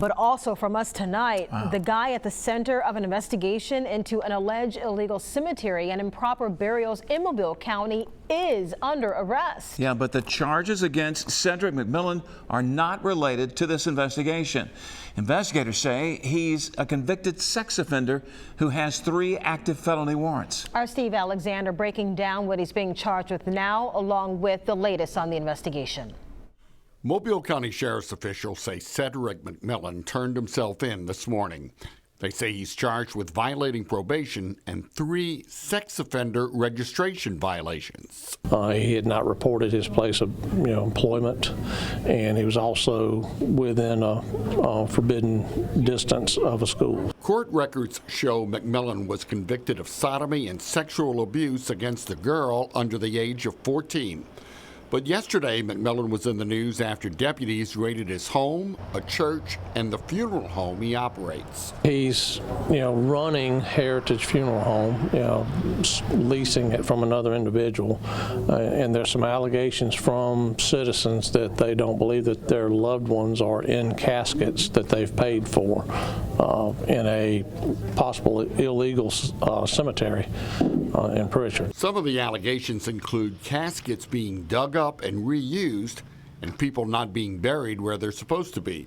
But also from us tonight, Wow. the guy at the center of an investigation into an alleged illegal cemetery and improper burials in Mobile County is under arrest. Yeah, but the charges against Cedric McMillan are not related to this investigation. Investigators say he's a convicted sex offender who has 3 active felony warrants. Our Steve Alexander breaking down what he's being charged with now, along with the latest on the investigation. Mobile County Sheriff's officials say Cedric McMillan turned himself in this morning. They say he's charged with violating probation and 3 sex offender registration violations. He had not reported his place of employment, and he was also within a forbidden distance of a school. Court records show McMillan was convicted of sodomy and sexual abuse against a girl under the age of 14. But yesterday, McMillan was in the news after deputies raided his home, a church, and the funeral home he operates. He's, running Heritage Funeral Home, leasing it from another individual, and there's some allegations from citizens that they don't believe that their loved ones are in caskets that they've paid for in a possible illegal cemetery in Pritchard. Some of the allegations include caskets being dug up and reused, and people not being buried where they're supposed to be.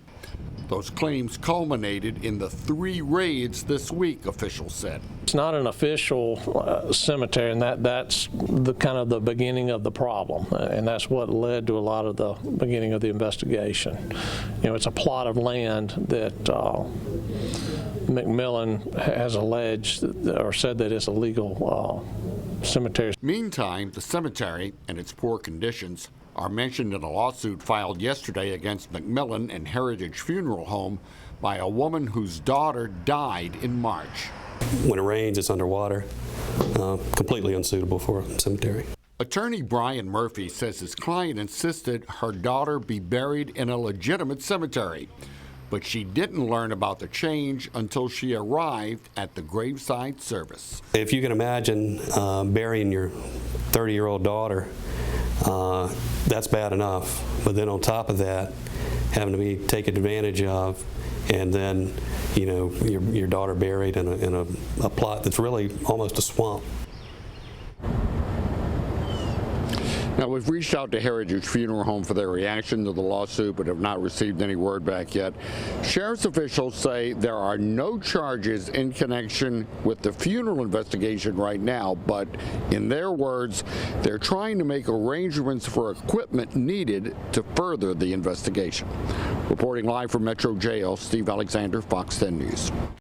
Those claims culminated in the 3 raids this week, officials said. It's not an official cemetery, and that's the kind of the beginning of the problem, and that's what led to a lot of the beginning of the investigation. It's a plot of land that McMillan has alleged or said that it's a legal cemetery. Meantime, the cemetery and its poor conditions are mentioned in a lawsuit filed yesterday against McMillan and Heritage Funeral Home by a woman whose daughter died in March. When it rains, it's underwater. Completely unsuitable for a cemetery. Attorney Brian Murphy says his client insisted her daughter be buried in a legitimate cemetery, but she didn't learn about the change until she arrived at the graveside service. If you can imagine burying your 30-year-old daughter, that's bad enough. But then on top of that, having to be taken advantage of, and then your daughter buried in a plot that's really almost a swamp. Now, we've reached out to Heritage Funeral Home for their reaction to the lawsuit, but have not received any word back yet. Sheriff's officials say there are no charges in connection with the funeral investigation right now, but in their words, they're trying to make arrangements for equipment needed to further the investigation. Reporting live from Metro Jail, Steve Alexander, Fox 10 News.